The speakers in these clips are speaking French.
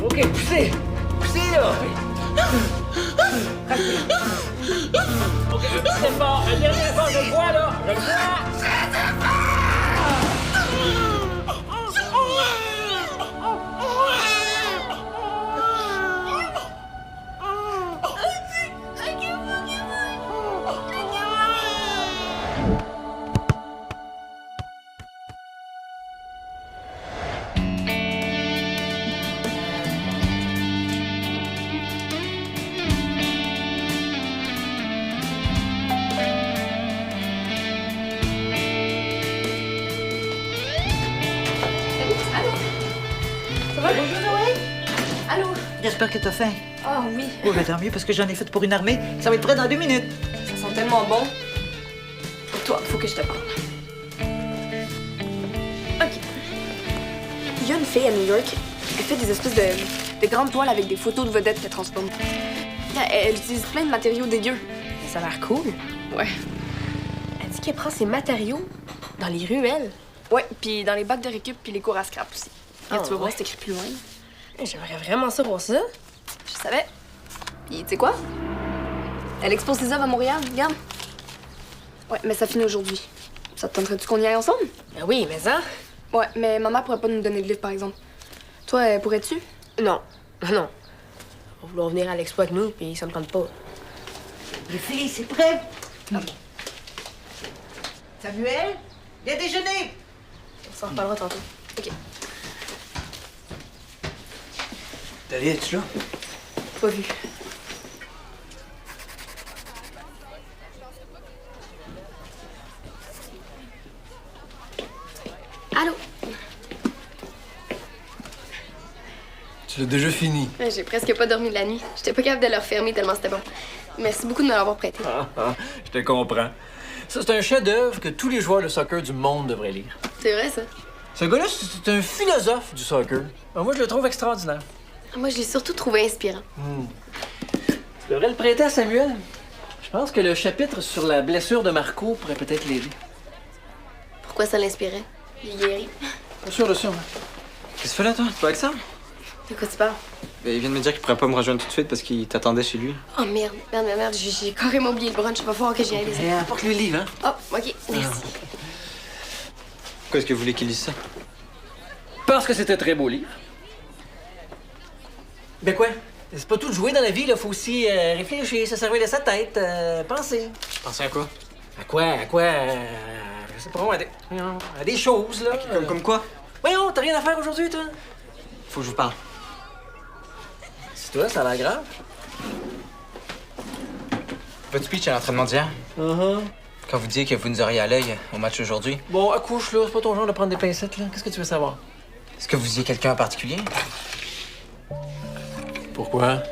OK, poussez! Poussez, là! OK, un petit effort. Un dernier effort, je le vois, là! Je le vois! Allô? J'espère que t'as faim. Ah oui, Oh, ben tant mieux, parce que j'en ai fait pour une armée. Ça va être prêt dans 2 minutes. ça sent tellement bon. Toi, faut que je te parle. OK. Il y a une fille à New York. Elle fait des espèces de grandes toiles avec des photos de vedettes qu'elle transforme. Elle utilise plein de matériaux dégueux. Ça a l'air cool. Ouais. Elle dit qu'elle prend ses matériaux dans les ruelles. Ouais, puis dans les bacs de récup puis les cours à scrap aussi. Et tu vas voir, c'est écrit plus loin. J'aimerais vraiment ça pour ça. Je savais. Puis tu sais quoi? Elle expose ses œuvres à Montréal, regarde. Ouais, mais ça finit aujourd'hui. Ça te tenterait-tu qu'on y aille ensemble? Ben oui, mais ça? Ouais, mais maman pourrait pas nous donner de livre, par exemple. Toi, pourrais-tu? Non. Non. On va vouloir venir à l'expo avec nous, puis ça me tente pas. Les filles, c'est prêt? Samuel, viens déjeuner! On s'en reparlera tantôt. OK. Dali, es-tu là? Pas vu. Allô? Tu l'as déjà fini. J'ai presque pas dormi de la nuit. J'étais pas capable de le refermer tellement c'était bon. Merci beaucoup de me l'avoir prêté. Je te comprends. Ça, c'est un chef-d'œuvre que tous les joueurs de soccer du monde devraient lire. C'est vrai, ça? Ce gars-là, c'est un philosophe du soccer. Moi, je le trouve extraordinaire. Moi, je l'ai surtout trouvé inspirant. Tu devrais le prêter à Samuel. Je pense que le chapitre sur la blessure de Marco pourrait peut-être l'aider. Pourquoi ça l'inspirait? Il est guéri. Pas sûr de ça, moi. Qu'est-ce que tu fais là, toi? Tu vas avec ça? De quoi tu parles? Ben, il vient de me dire qu'il pourrait pas me rejoindre tout de suite parce qu'il t'attendait chez lui. Oh merde, merde, j'ai carrément oublié le brunch. Va falloir que j'y aille. Et apporte le livre, hein? Oh, OK, merci. Pourquoi est-ce que vous voulez qu'il lise ça? Parce que c'est un très beau livre. Ben quoi? C'est pas tout de jouer dans la vie, là. Faut aussi réfléchir, se servir de sa tête, penser. Pensez à quoi? À quoi? Je sais pas, à des choses, là. Comme quoi? Voyons, t'as rien à faire aujourd'hui, toi? Faut que je vous parle. C'est toi, ça a l'air grave. Votre speech à l'entraînement d'hier, quand vous disiez que vous nous auriez à l'œil au match aujourd'hui, Bon, accouche, là. C'est pas ton genre de prendre des pincettes, là. Qu'est-ce que tu veux savoir? est-ce que vous disiez quelqu'un en particulier? Pourquoi?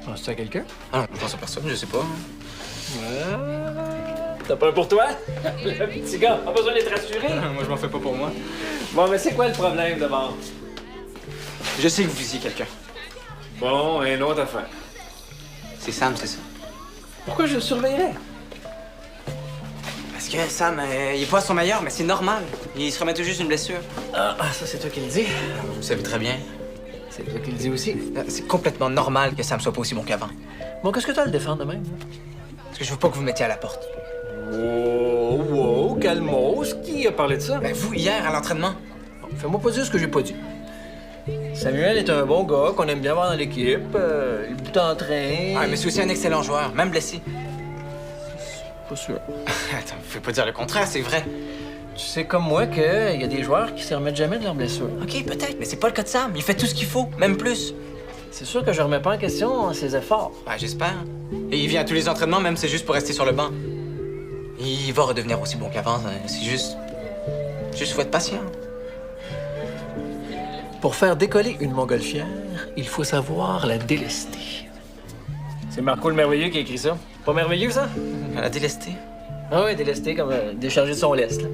Penses-tu à quelqu'un? Ah non, je pense à personne, je sais pas. T'as peur pour toi? Le petit gars, pas besoin d'être rassuré. Moi, je m'en fais pas pour moi. Bon, mais c'est quoi le problème, d'abord? Je sais que vous visiez quelqu'un. Bon, une autre affaire. C'est Sam, c'est ça? Pourquoi je le surveillerais? Parce que Sam, il est pas à son meilleur, mais c'est normal. Il se remet tout juste une blessure. Ah, ça, c'est toi qui le dis. Vous le savez très bien. C'est toi qui le dis aussi. C'est complètement normal que Sam soit pas aussi bon qu'avant. Bon, qu'est-ce que t'as à le défendre de même? Parce que je veux pas que vous me mettiez à la porte. Wow, calmos. Qui a parlé de ça? Ben, vous, hier, à l'entraînement. Bon, fais-moi pas dire ce que j'ai pas dit. Samuel est un bon gars qu'on aime bien voir dans l'équipe. Il bout en train. Ah, mais c'est aussi un excellent joueur, même blessé. Pas sûr. Attends, vous pouvez pas dire le contraire, c'est vrai. Tu sais comme moi qu'il y a des joueurs qui se remettent jamais de leur blessure. OK, peut-être, mais c'est pas le cas de Sam. Il fait tout ce qu'il faut, même plus. C'est sûr que je remets pas en question ses efforts. Ben, j'espère. Et il vient à tous les entraînements, même si c'est juste pour rester sur le banc. Il va redevenir aussi bon qu'avant, c'est juste... Juste, faut être patient. Pour faire décoller une montgolfière, il faut savoir la délester. C'est Marco le Merveilleux qui a écrit ça. Pas merveilleux, ça? Elle a délesté. Ah oui, délester comme décharger de son lest, là.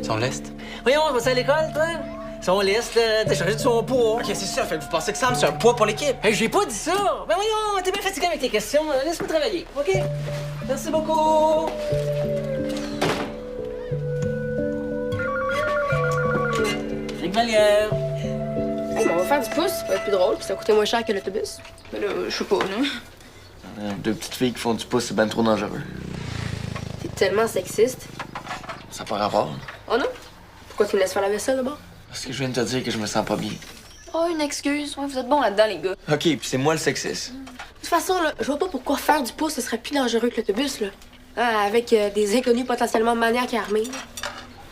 Son lest. Voyons, on va à l'école, toi? Son lest, décharger de son poids. OK, c'est ça, fait que vous pensez que Sam, c'est un poids pour l'équipe. Hey, j'ai pas dit ça! Ben voyons, t'es bien fatigué avec tes questions. Laisse-moi travailler, OK? Merci beaucoup! Fric Vallière! on va faire du pouce, ça va être plus drôle, puis ça va coûter moins cher que l'autobus. Mais là, je sais pas, là. Deux petites filles qui font du pouce, c'est ben trop dangereux. T'es tellement sexiste. Ça n'a pas rapport. Oh non? Pourquoi tu me laisses faire la vaisselle, là-bas? Parce que je viens de te dire que je me sens pas bien. Oh, une excuse. Ouais, vous êtes bons là-dedans, les gars. OK, puis c'est moi le sexiste. De toute façon, là, je vois pas pourquoi faire du pouce, ce serait plus dangereux que l'autobus, là. Ah, avec des inconnus potentiellement maniaques et armés.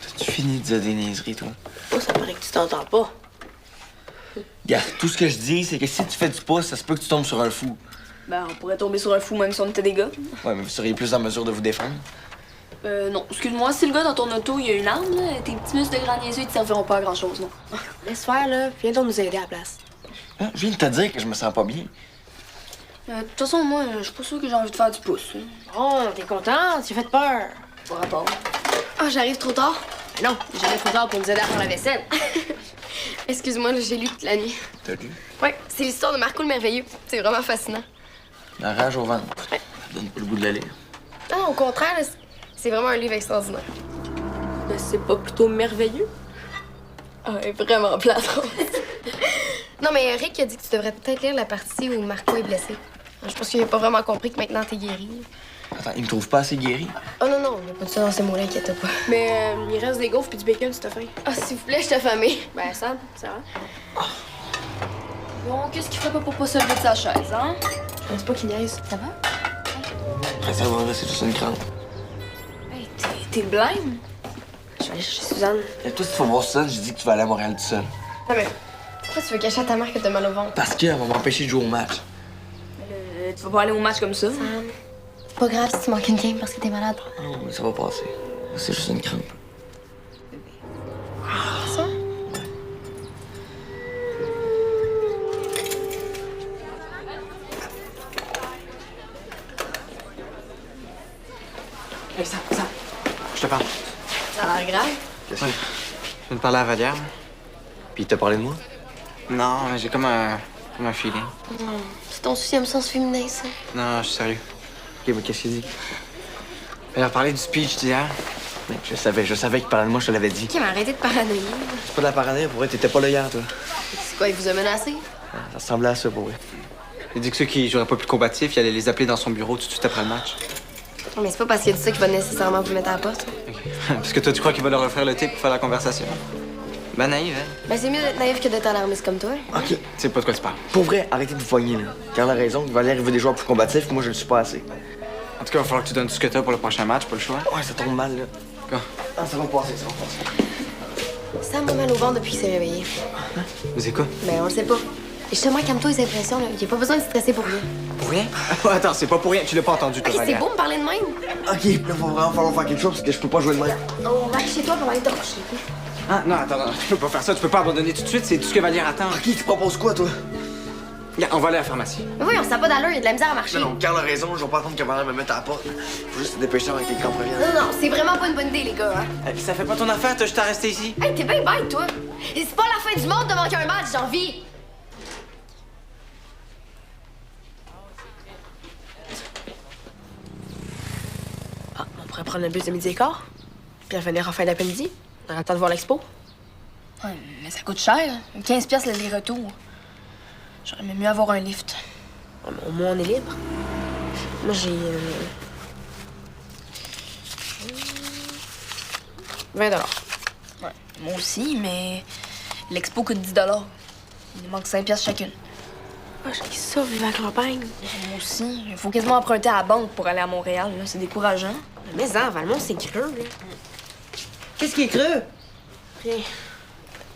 T'as-tu fini de dire des niaiseries, toi? Oh, ça paraît que tu t'entends pas. Regarde, tout ce que je dis, c'est que si tu fais du pouce, ça se peut que tu tombes sur un fou. Ben, on pourrait tomber sur un fou même si on était des gars. Ouais, mais vous seriez plus en mesure de vous défendre. Non, excuse-moi, si le gars dans ton auto, il y a une arme, là, tes petits muscles de grand niaiseux, ils te serviront pas à grand-chose, non. Laisse faire, là. Viens donc nous aider à la place. Hein? Je viens de te dire que je me sens pas bien. De toute façon, moi, je suis pas sûre que j'ai envie de faire du pouce. Hein. Oh, t'es content? Tu fais peur. Pas rapport. Ah, j'arrive trop tard. Ben non, t'es jamais trop tard pour nous aider à faire la vaisselle. Excuse-moi, là, j'ai lu toute la nuit. T'as lu? Ouais, c'est l'histoire de Marco le Merveilleux. C'est vraiment fascinant. La rage au ventre. Ouais. Ça donne pas le goût de la lire. Ah, au contraire, là, c'est vraiment un livre extraordinaire. Mais c'est pas plutôt merveilleux? Ah, elle est vraiment plate. Non, mais Rick a dit que tu devrais peut-être lire la partie où Marco est blessé. Je pense qu'il n'a pas vraiment compris que maintenant t'es guéri. Attends, il me trouve pas assez guéri. Oh non, non, il n'y a pas de ça dans ces mots-là, inquiète pas. Mais il reste des gaufres puis du bacon si t'as faim. Ah, s'il vous plaît, je t'ai affamée. Ben, Sam, ça va? Bon, qu'est-ce qu'il ferait pas pour pas se lever de sa chaise, hein? Je pense pas qu'il niaise. Ça va? Après, ça va, là, c'est juste une crampe. Hey, t'es blême? Je vais aller chercher Suzanne. Et toi, si tu vas voir ça, j'ai dit que tu vas aller à Montréal tout seul. Non, mais pourquoi tu veux cacher à ta mère que t'as mal au ventre? Parce qu'elle va m'empêcher de jouer au match. Tu vas pas aller au match comme ça? Sam, c'est pas grave si tu manques une game parce que t'es malade. Non, mais ça va passer. C'est juste une crampe. Ça? Hey, ça. Je te parle. Ça a l'air grave. Qu'est-ce que Je viens de parler à Valère. Puis il t'a parlé de moi? Non, mais j'ai comme un feeling. C'est ton 6e sens féminin, ça. Non, je suis sérieux. Ok, mais qu'est-ce qu'il dit? Elle a parlé du speech d'hier. Mais je savais qu'il parlait de moi, je te l'avais dit. Ok, mais arrêtez de paranoïer. C'est pas de la paranoïa, pour vrai, t'étais pas là hier, toi. C'est quoi, il vous a menacé? Ça ressemblait à ça, pour vrai. Il a dit que ceux qui joueraient pas plus combatifs, il allait les appeler dans son bureau tout de suite après le match. Mais c'est pas parce qu'il a dit ça qu'il va nécessairement vous mettre à la porte. Parce que toi, tu crois qu'il va leur offrir le thé pour faire la conversation? Ben naïf, hein? Ben c'est mieux d'être naïf que d'être alarmiste comme toi. Ok. Tu sais pas de quoi tu parles. Pour vrai, arrêtez de vous poigner, là. Car a raison, il va aller arriver des joueurs plus combatifs, que moi, je le suis pas assez. En tout cas, il va falloir que tu donnes tout ce que t'as pour le prochain match, pas le choix. Ouais, ça tombe mal, là. Quoi? Ah, ça va passer, ça va passer. Sam a mal au ventre depuis qu'il s'est réveillé. Vous c'est quoi? Ben on le sait pas. Et justement, calme-toi les impressions, là. Il a pas besoin de stresser pour rien. Pour rien? Attends, c'est pas pour rien. Tu l'as pas entendu, toi, Ok, c'est Valère. beau me parler de même. Ok, là, va vraiment falloir faire quelque chose parce que je peux pas jouer de même. On va aller chez toi pour aller te coucher. Ah, non, attends, tu peux pas faire ça. Tu peux pas abandonner tout de suite. C'est tout ce que Valère attend. Ok, tu proposes quoi, toi? Regarde, on va aller à la pharmacie. Mais voyons, ça n'a pas d'allure, il y a de la misère à marcher. Non, Carl a raison, je vais pas attendre que Valère me mette à la porte. Faut juste te dépêcher avant que quelqu'un revienne. Non, non, c'est vraiment pas une bonne idée, les gars, hein. Et puis ça fait pas ton affaire, t'as juste à rester ici. Hey, t'es bien bête, toi. Et c'est pas la fin du monde de manquer un match, j'ai envie. Ah, on pourrait prendre le bus de midi et quart, puis revenir en fin d'après-midi. On aura le temps de voir l'expo. Ouais, mais ça coûte cher. 15 piastres l'aller-retour. J'aurais même mieux avoir un lift. Ouais, mais au moins, on est libre. Moi, j'ai... 20 $. Ouais, moi aussi, mais l'expo coûte 10 $. Il nous manque 5 piastres chacune. Ah, j'ai ça, vivre à la campagne. Moi aussi. Il faut quasiment emprunter à la banque pour aller à Montréal. Là. C'est décourageant. Mais en Valmont, c'est creux, là. Qu'est-ce qui est creux? Rien.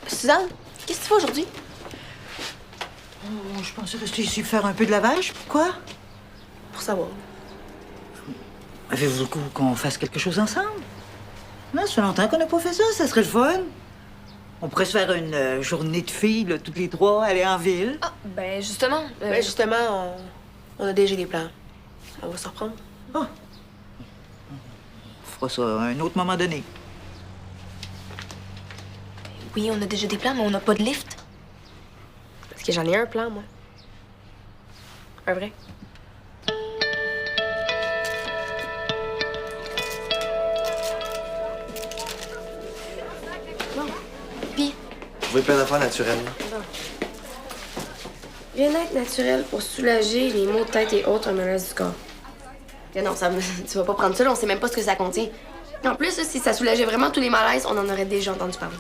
Suzanne, qu'est-ce que tu fais aujourd'hui? Oh, je pensais rester ici faire un peu de lavage. Pourquoi? Pour savoir. Avez-vous le coup qu'on fasse quelque chose ensemble? Non, ça fait longtemps qu'on n'a pas fait ça. Ça serait le fun. On pourrait se faire une journée de filles, là, toutes les trois, aller en ville. Ah, ben justement. Ben, justement, on a déjà des plans. On va se reprendre. On fera ça à un autre moment donné. Oui, on a déjà des plans, mais on n'a pas de lift. Parce que j'en ai un plan, moi. Un vrai. Puis, Vous voulez plein d'affaires naturelles. Bien-être naturel pour soulager les maux de tête et autres malaises du corps. Mais non, tu vas pas prendre ça, là, on sait même pas ce que ça contient. En plus, là, si ça soulageait vraiment tous les malaises, on en aurait déjà entendu parler.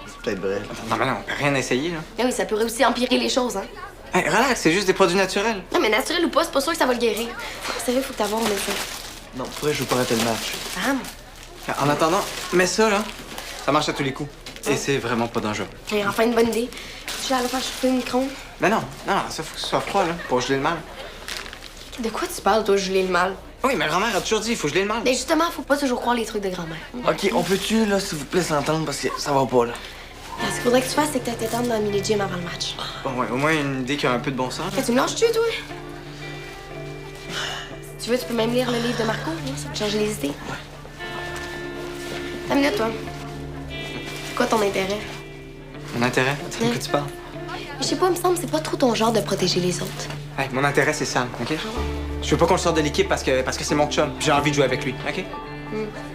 C'est peut-être vrai. Non, mais non, on peut rien essayer, là. Eh oui, ça pourrait aussi empirer les choses, hein. Hey, relax, c'est juste des produits naturels. Non, mais naturel ou pas, c'est pas sûr que ça va le guérir. Sérieux, faut que t'ailles voir un médecin. Non, pourquoi je veux pas rater le match? Sam, En attendant, mets ça, là. Ça marche à tous les coups. Et c'est vraiment pas dangereux. j'ai enfin une bonne idée. Je vais aller faire chauffer une micro. Mais non, ça faut que ce soit froid, là, pour geler le mal. De quoi tu parles, toi, geler le mal? Oui, ma grand-mère a toujours dit, il faut geler le mal. Mais justement, faut pas toujours croire les trucs de grand-mère. Ok, on peut-tu, là, s'il vous plaît, s'entendre parce que ça va pas, là? Ce qu'il faudrait que tu fasses, c'est que t'ailles t'étendre dans le mini gym avant le match. Bon, ouais, au moins une idée qui a un peu de bon sens. Tu me lâches-tu, toi? Si tu veux, tu peux même lire le livre de Marco, hein, ça peut changer les idées. T'as une minute, toi. C'est quoi ton intérêt? Mon intérêt? De quoi tu parles? Je sais pas, il me semble que c'est pas trop ton genre de protéger les autres. Hey, mon intérêt, c'est Sam, OK? Je veux pas qu'on le sorte de l'équipe parce que c'est mon chum. J'ai envie de jouer avec lui, OK?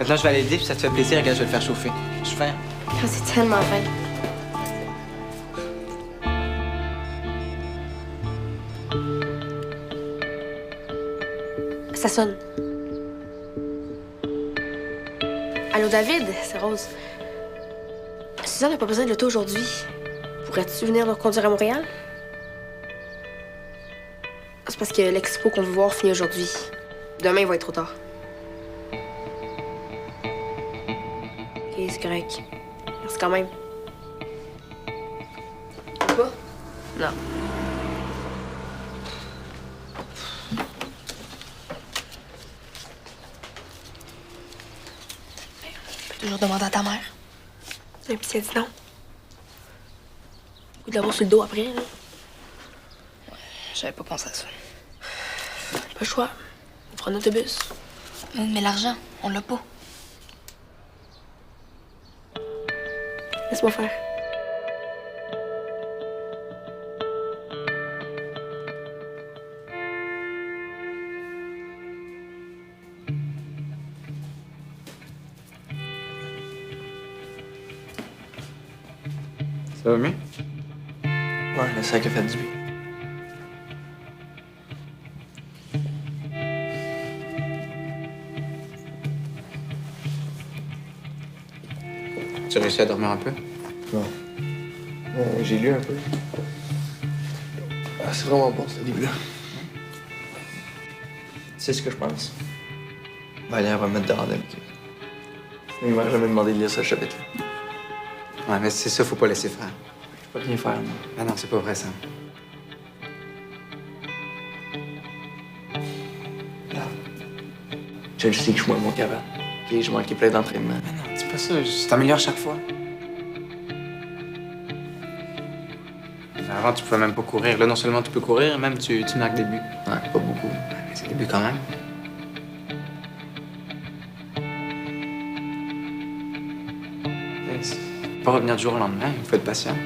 Maintenant, je vais aller l'aider, puis ça te fait plaisir, regarde, je vais le faire chauffer. Je fais. Ah, c'est tellement fin. Ça sonne. Allô, David, c'est Rose. Suzanne n'a pas besoin de l'auto aujourd'hui. Pourrais-tu venir nous reconduire à Montréal? C'est parce que l'expo qu'on veut voir finit aujourd'hui. Demain, il va être trop tard. OK, c'est correct. Merci quand même. Pas? Non. Je peux toujours demander à ta mère. Et puis si elle dit non. Ou de l'avoir sur le dos après, là. J'avais pas pensé à ça. Pas le choix. On fera un autobus. Mais l'argent, on l'a pas. Laisse-moi faire. Ça va mieux? Ouais, le sac a fait du bien. Tu as réussi à dormir un peu? Non. J'ai lu un peu. Ah, c'est vraiment bon, ce livre-là. Tu sais ce que je pense? Valère va me mettre dehors de l'équipe. Il m'a jamais demandé de lire ce chapitre-là. Ouais, mais c'est ça, faut pas laisser faire. Je peux rien faire, moi. Ah non, c'est pas vrai, ça. Regarde. Je sais que je suis moins bon qu'avant. OK, j'ai manqué plein d'entraînement. Mais non, dis pas ça, tu t'améliores chaque fois. Avant, tu pouvais même pas courir. Là, non seulement tu peux courir, même tu marques des buts. Ouais, pas beaucoup. Mais c'est des buts quand même. Mais c'est pas revenir du jour au lendemain, il faut être patient.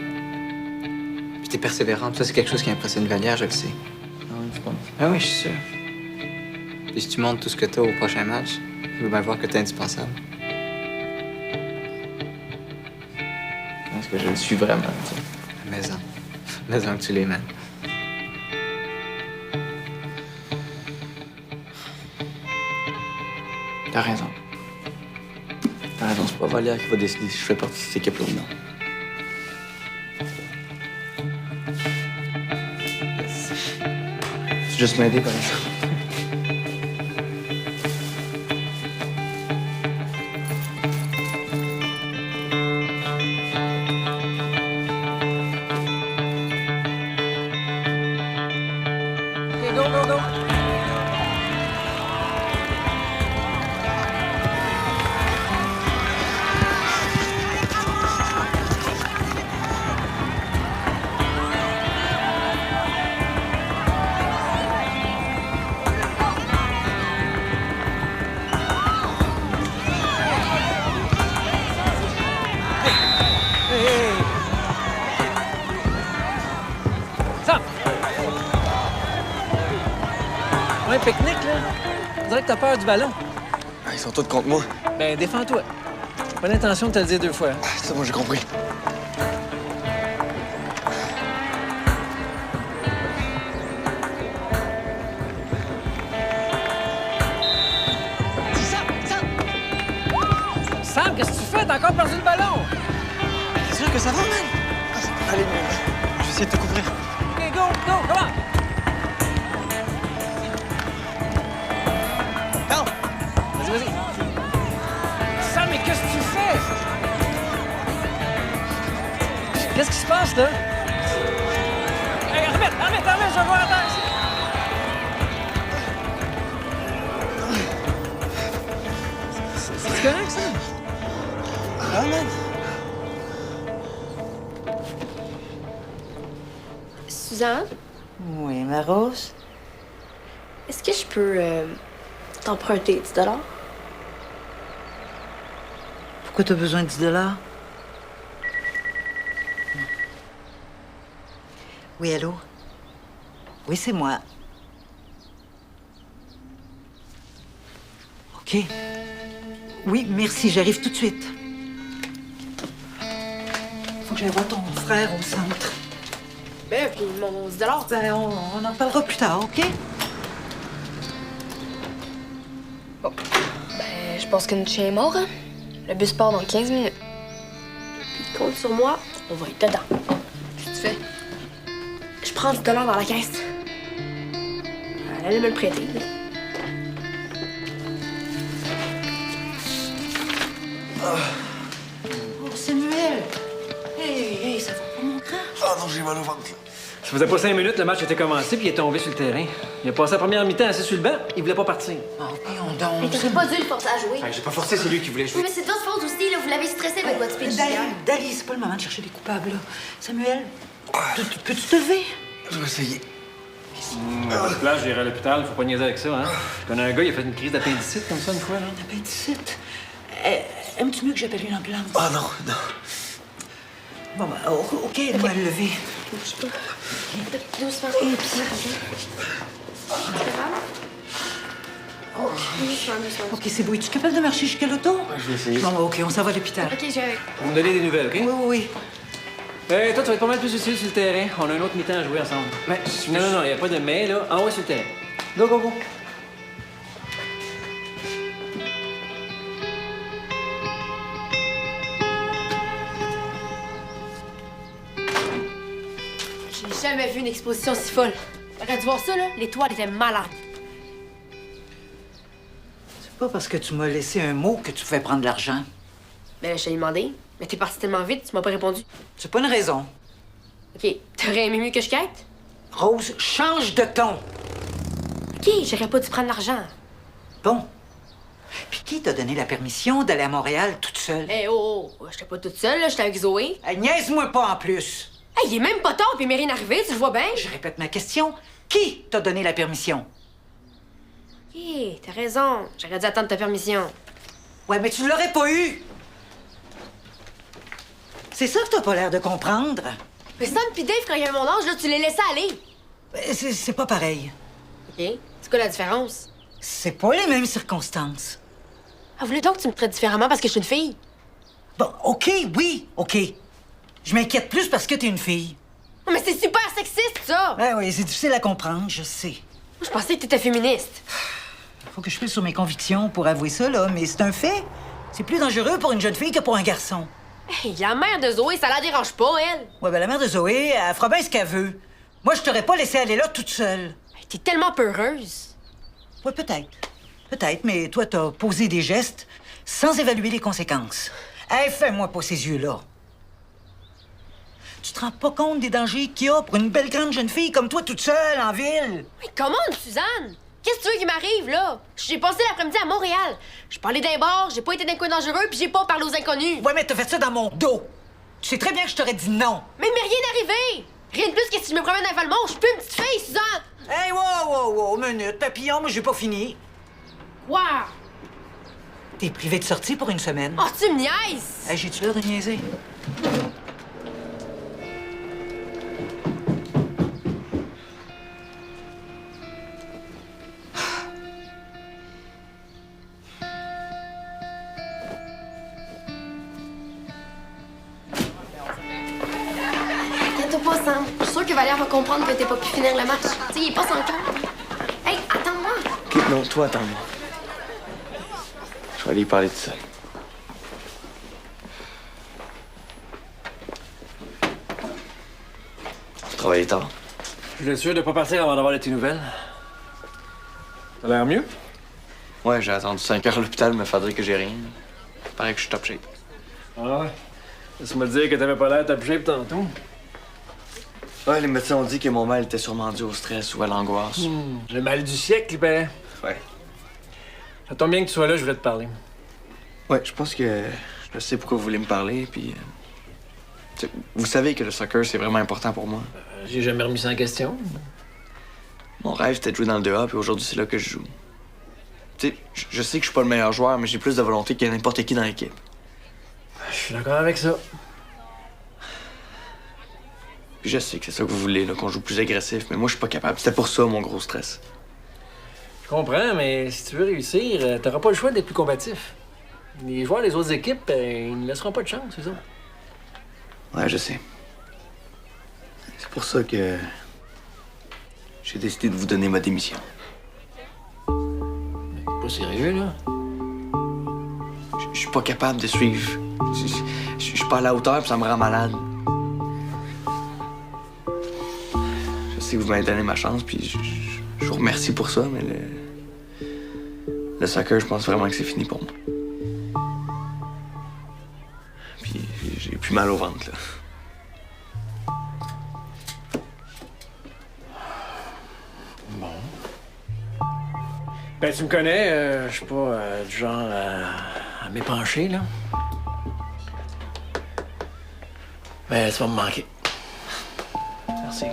Puis t'es persévérant. Ça, c'est quelque chose qui impressionne Valère, je le sais. Ah oui, je pense. Ah oui, je suis sûr. Puis si tu montres tout ce que t'as au prochain match, tu vas bien voir que t'es indispensable. Parce que je le suis vraiment, tu sais. Mais en que tu les mènes. T'as raison. T'as raison, c'est pas Valère qui va décider si je fais partie de cette équipe-là ou non. C'est juste m'aider, par exemple. Ouais, pique-nique, là. On dirait que t'as peur du ballon. Ah, ils sont tous contre moi. Ben, défends-toi. Pas l'intention de te le dire 2 fois. Ah, c'est bon, j'ai compris. encore perdu le ballon! C'est sûr que ça va, man? Allez, je vais essayer de te couvrir. OK, go, go, come on! Non! Vas-y. Sam, mais qu'est-ce que tu fais? Qu'est-ce qui se passe, là? Hey, arrête, je vais voir la terre. C'est correct, ça? Ah, man. Suzanne, Oui, ma Rose? est-ce que je peux t'emprunter 10 $? Pourquoi t'as besoin de 10 $? Oui, allô? Oui, c'est moi. OK. Oui, merci, j'arrive tout de suite. Faut que j'aille voir ton frère au centre. Ben, puis mon 10 $. Ben, on en parlera plus tard, OK? Ben, je pense que notre chien est mort, hein? Le bus part dans 15 minutes. Puis compte sur moi, on va être dedans. Qu'est-ce que tu fais? Je prends 10 $ dans la caisse. Elle allait me le prêter. là. Oh, Samuel! Hey, ça va pas, mon grand? Ah non, j'ai mal au ventre. Là. Ça faisait pas 5 minutes, le match était commencé, puis il est tombé sur le terrain. Il a passé la première mi-temps assis sur le banc, il voulait pas partir. Oh, voyons Mais donc. t'aurais pas dû le forcer à jouer. J'ai pas forcé, c'est lui qui voulait Oui, jouer. mais c'est de votre faute aussi, là. Vous l'avez stressé avec votre speech Dali, hier. Dali, c'est pas le moment de chercher des coupables, là. Samuel, peux-tu te lever? Je vais essayer. À votre place, j'irai à l'hôpital, faut pas niaiser avec ça, hein. Je connais un gars, il a fait une crise d'appendicite comme ça une fois, là. Appendicite. Aimes-tu mieux que j'appelle une ambulance? Ah non, non. Bon, ben, OK, aide-moi à le lever. Doucement. Doucement. OK, c'est beau. Es-tu capable de marcher jusqu'à l'auto? Je vais essayer. Bon, OK, on s'en va à l'hôpital. Ok, je vais avec. Vous me donnez des nouvelles, OK? Oui, oui, oui. Hey, toi, tu vas être pas mal plus utile sur le terrain. On a un autre mi-temps à jouer ensemble. Mais, Non, il n'y a pas de mais, là. En haut sur le terrain. Go, go, go. J'ai jamais vu une exposition si folle. T'aurais dû voir ça, là. L'étoile était malade. C'est pas parce que tu m'as laissé un mot que tu fais prendre l'argent. Ben là, je t'ai demandé. Mais t'es parti tellement vite, tu m'as pas répondu. C'est pas une raison. OK, t'aurais aimé mieux que je quête? Rose, change de ton. OK, j'aurais pas dû prendre l'argent. Bon. Puis qui t'a donné la permission d'aller à Montréal toute seule? Eh j'étais pas toute seule, là. J'étais avec Zoé. Hey, niaise-moi pas en plus. Hey, il est même pas tard, puis il m'est rien arrivé, tu le vois bien. Je répète ma question. Qui t'a donné la permission? OK, t'as raison. J'aurais dû attendre ta permission. Ouais, mais tu l'aurais pas eu. C'est ça que t'as pas l'air de comprendre. Mais Sam pis Dave, quand il y avait mon âge, là, tu les laissais aller. C'est pas pareil. OK, c'est quoi la différence? C'est pas les mêmes circonstances. Ah, voulez donc que tu me traites différemment parce que je suis une fille? Bon, OK, oui, OK. Je m'inquiète plus parce que t'es une fille. Non, mais c'est super sexiste, ça! Ouais, oui, c'est difficile à comprendre, je sais. Moi, je pensais que t'étais féministe. Faut que je file sur mes convictions pour avouer ça, là, mais c'est un fait. C'est plus dangereux pour une jeune fille que pour un garçon. Hey, la mère de Zoé, ça la dérange pas, elle. Ouais, ben la mère de Zoé, elle fera bien ce qu'elle veut. Moi, je t'aurais pas laissé aller là toute seule. Hey, t'es tellement peureuse. Ouais, peut-être. Peut-être, mais toi, t'as posé des gestes sans évaluer les conséquences. Hey, fais-moi pas ces yeux-là. Tu te rends pas compte des dangers qu'il y a pour une belle grande jeune fille comme toi toute seule en ville? Mais comment, Suzanne? Qu'est-ce que tu veux qui m'arrive, là? J'ai passé l'après-midi à Montréal. J'ai parlé d'un bar, j'ai pas été d'un coin dangereux, puis j'ai pas parlé aux inconnus. Ouais, mais t'as fait ça dans mon dos. Tu sais très bien que je t'aurais dit non. Mais il m'est rien arrivé! Rien de plus que si je me promène dans Valmont, je suis plus une petite fille, Suzanne! Hey, wow, minute, papillon, moi, j'ai pas fini. Wow! T'es privé de sortie pour une semaine. Oh, tu me niaises! Hey, j'ai-tu l'air de niaiser? Inquiète-toi pas, Sam. Je suis sûre que Valère va comprendre que t'es pas pu finir le match. Tu sais, il est pas sans cœur. Hey, attends-moi! OK, non, toi, attends-moi. Je vais aller y parler de ça. travaillez tard. Je voulais être sûr de pas partir avant d'avoir de tes nouvelles. T'as l'air mieux? Ouais, j'ai attendu 5 heures à l'hôpital me faire dire que j'ai rien. Paraît que je suis top shape. Ah ouais? Laisse-moi te dire que t'avais pas l'air top shape tantôt. Ouais, les médecins ont dit que mon mal était sûrement dû au stress ou à l'angoisse. Le mal du siècle, il paraît. Ouais. Ça tombe bien que tu sois là, je voulais te parler. Ouais, je pense que je sais pourquoi vous voulez me parler, puis... tu sais, vous savez que le soccer, c'est vraiment important pour moi. J'ai jamais remis ça en question. Mon rêve, c'était de jouer dans le 2A, puis aujourd'hui, c'est là que je joue. Tu sais, je sais que je suis pas le meilleur joueur, mais j'ai plus de volonté que n'importe qui dans l'équipe. Je suis d'accord avec ça. Puis je sais que c'est ça que vous voulez, là, qu'on joue plus agressif, mais moi, je suis pas capable. C'était pour ça, mon gros stress. Je comprends, mais si tu veux réussir, t'auras pas le choix d'être plus combatif. Les joueurs des autres équipes, ils ne laisseront pas de chance, c'est ça. Ouais, je sais. C'est pour ça que j'ai décidé de vous donner ma démission. Pas sérieux, là? Je suis pas capable de suivre. Je suis pas à la hauteur, puis ça me rend malade. Je sais que vous m'avez donné ma chance, puis je vous remercie pour ça, mais le soccer, je pense vraiment que c'est fini pour moi. Puis j'ai plus mal au ventre, là. Ben, tu me connais, je suis pas du genre à m'épancher, là. Mais ça va me manquer. Merci.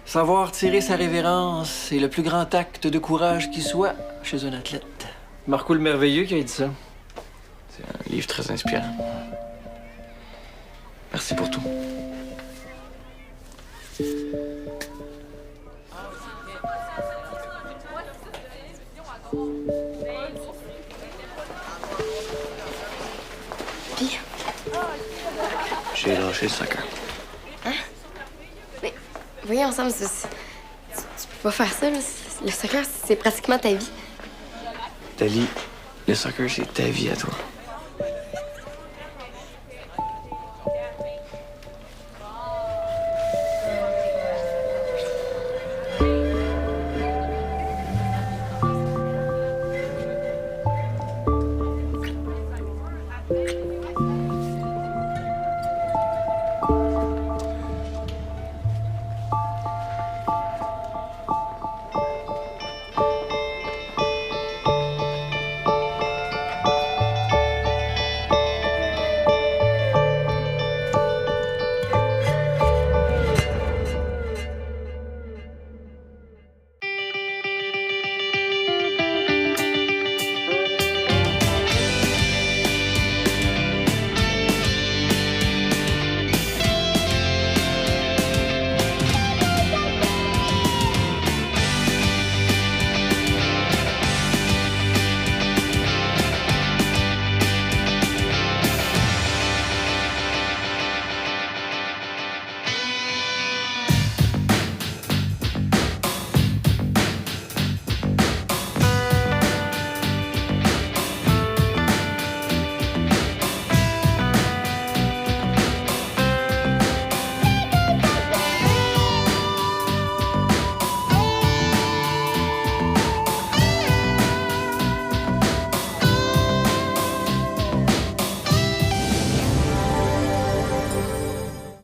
Savoir tirer sa révérence est le plus grand acte de courage qui soit chez un athlète. Marco le Merveilleux qui a dit ça. C'est un livre très inspirant. Merci pour tout. Puis, J'ai lâché le soccer. mais voyons ensemble, tu peux pas faire ça, là. Le soccer, c'est pratiquement ta vie. Tali, le soccer, c'est ta vie à toi.